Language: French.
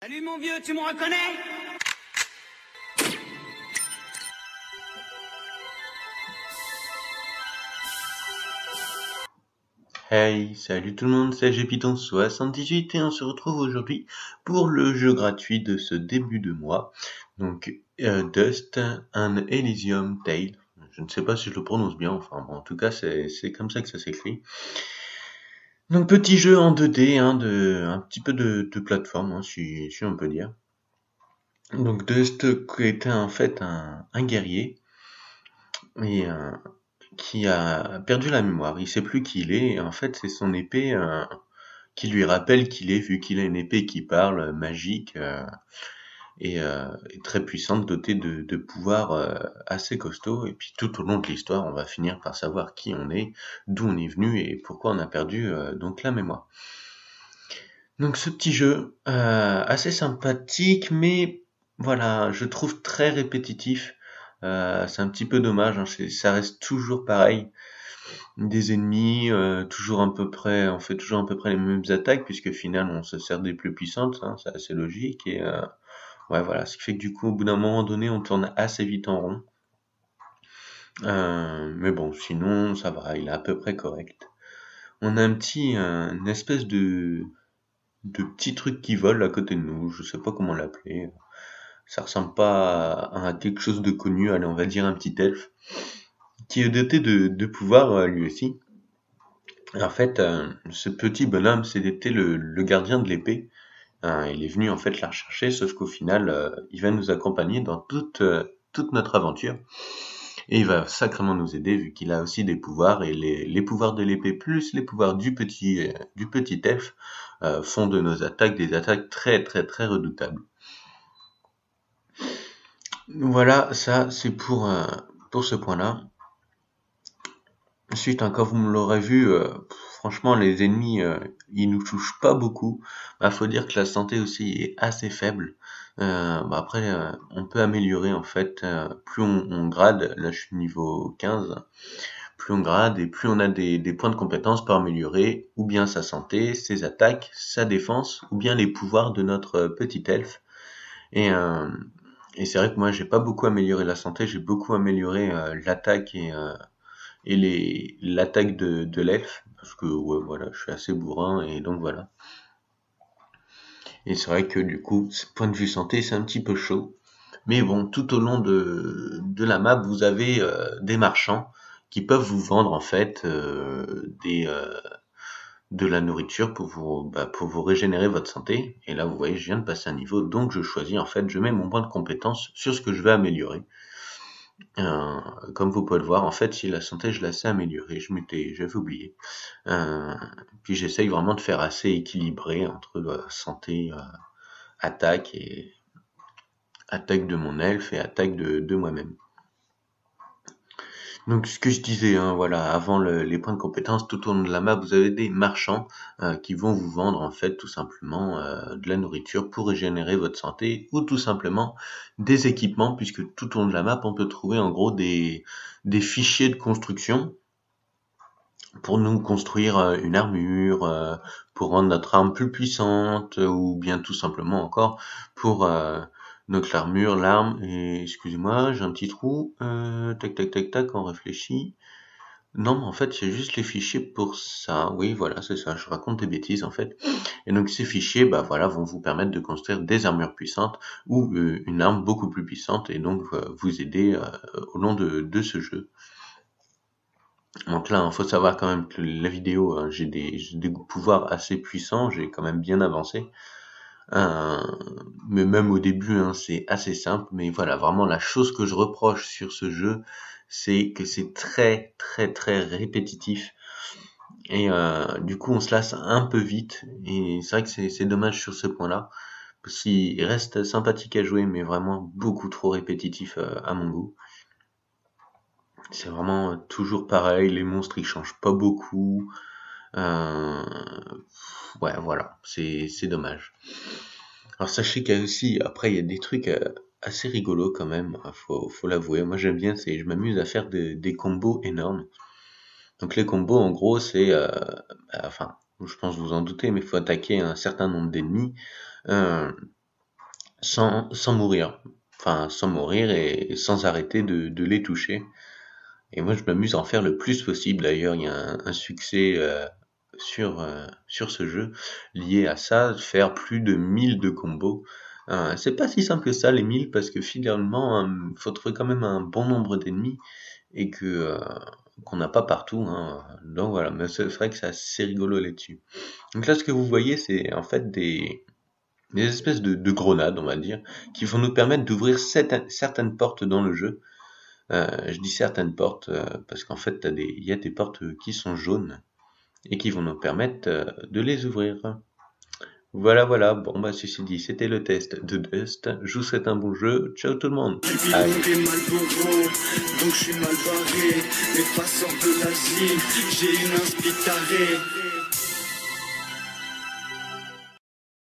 Salut mon vieux, tu me reconnais? Hey, salut tout le monde, c'est GPython78 et on se retrouve aujourd'hui pour le jeu gratuit de ce début de mois. Donc, Dust, un Elysium Tale. Je ne sais pas si je le prononce bien, enfin bon, en tout cas c'est comme ça que ça s'écrit. Donc petit jeu en 2D, hein, un petit peu de plateforme, hein, si on peut dire. Donc Dust était en fait un guerrier et qui a perdu la mémoire. Il sait plus qui il est et en fait c'est son épée qui lui rappelle qu'il est, vu qu'il a une épée qui parle, magique, et très puissante, dotée de pouvoirs assez costauds. Et puis tout au long de l'histoire, on va finir par savoir qui on est, d'où on est venu et pourquoi on a perdu donc la mémoire. Donc ce petit jeu, assez sympathique, mais voilà, je trouve très répétitif. C'est un petit peu dommage, hein, ça reste toujours pareil. Des ennemis, toujours à peu près, on fait toujours à peu près les mêmes attaques, puisque au final on se sert des plus puissantes, hein, c'est assez logique, et ouais voilà, ce qui fait que du coup au bout d'un moment donné on tourne assez vite en rond. Mais bon, sinon ça va, il est à peu près correct. On a une espèce de petit truc qui vole à côté de nous, je sais pas comment l'appeler. Ça ressemble pas à quelque chose de connu, allez on va dire un petit elfe, qui est doté de pouvoirs lui aussi. En fait, ce petit bonhomme, c'était le gardien de l'épée. Il est venu en fait la rechercher, sauf qu'au final, il va nous accompagner dans toute notre aventure. Et il va sacrément nous aider vu qu'il a aussi des pouvoirs et les pouvoirs de l'épée plus les pouvoirs du petit elfe font de nos attaques des attaques très très très redoutables. Voilà, ça c'est pour ce point-là. Ensuite, hein, comme vous me l'aurez vu, franchement, les ennemis, ils nous touchent pas beaucoup. Bah, faut dire que la santé aussi est assez faible. Bah, après, on peut améliorer en fait. Plus on grade, là je suis niveau 15, plus on grade et plus on a des points de compétence pour améliorer ou bien sa santé, ses attaques, sa défense, ou bien les pouvoirs de notre petit elfe. Et, euh, et c'est vrai que moi, j'ai pas beaucoup amélioré la santé, j'ai beaucoup amélioré l'attaque et l'attaque de l'elfe, parce que ouais, voilà, je suis assez bourrin, et donc voilà. Et c'est vrai que du coup, point de vue santé, c'est un petit peu chaud. Mais bon, tout au long de la map, vous avez des marchands qui peuvent vous vendre en fait de la nourriture pour vous régénérer votre santé. Et là, vous voyez, je viens de passer un niveau, donc je choisis en fait, je mets mon point de compétence sur ce que je vais améliorer. Euh, Comme vous pouvez le voir, en fait, si la santé, je la sais améliorer, j'avais oublié. Euh, Puis j'essaye vraiment de faire assez équilibré entre santé, attaque de mon elfe et attaque de moi-même. Donc ce que je disais, hein, voilà, avant les points de compétence, tout au long de la map, vous avez des marchands qui vont vous vendre en fait tout simplement de la nourriture pour régénérer votre santé ou tout simplement des équipements, puisque tout au long de la map, on peut trouver en gros des fichiers de construction pour nous construire une armure, pour rendre notre arme plus puissante, ou bien tout simplement encore pour notre armure, l'arme, et excusez-moi, j'ai un petit trou, tac tac tac tac, on réfléchit. Non, mais en fait, c'est juste les fichiers pour ça. Oui, voilà, c'est ça, je raconte des bêtises en fait. Et donc ces fichiers, bah voilà, vont vous permettre de construire des armures puissantes ou une arme beaucoup plus puissante et donc vous aider au long de ce jeu. Donc là, il faut savoir quand même que la vidéo, hein, j'ai des pouvoirs assez puissants, j'ai quand même bien avancé. Euh, mais même au début, hein, c'est assez simple. Mais voilà, vraiment la chose que je reproche sur ce jeu, c'est que c'est très très très répétitif. Et du coup, on se lasse un peu vite. Et c'est vrai que c'est dommage sur ce point-là. Parce qu'il reste sympathique à jouer, mais vraiment beaucoup trop répétitif à mon goût. C'est vraiment toujours pareil, les monstres ils changent pas beaucoup. Euh, ouais, voilà, c'est dommage. Alors sachez qu'il y a aussi, après il y a des trucs assez rigolos quand même, faut l'avouer. Moi j'aime bien, je m'amuse à faire des combos énormes. Donc les combos en gros c'est, enfin, je pense vous en doutez, mais il faut attaquer un certain nombre d'ennemis. Euh, sans mourir. Enfin, sans mourir et sans arrêter de les toucher. Et moi, je m'amuse à en faire le plus possible. D'ailleurs, il y a un succès sur ce jeu lié à ça, faire plus de 1000 de combos. C'est pas si simple que ça, les 1000, parce que finalement, faut trouver quand même un bon nombre d'ennemis et qu'on n'a pas partout. Hein. Donc voilà, mais c'est vrai que c'est assez rigolo là-dessus. Donc là, ce que vous voyez, c'est en fait des espèces de grenades, on va dire, qui vont nous permettre d'ouvrir certaines portes dans le jeu. Je dis certaines portes parce qu'en fait, il y a des portes qui sont jaunes et qui vont nous permettre de les ouvrir. Voilà, voilà. Bon, bah, ceci dit, c'était le test de Dust. Je vous souhaite un bon jeu. Ciao tout le monde. Allez. Donc je suis mal barré, les passeurs de l'Asie, j'ai une inspitarée.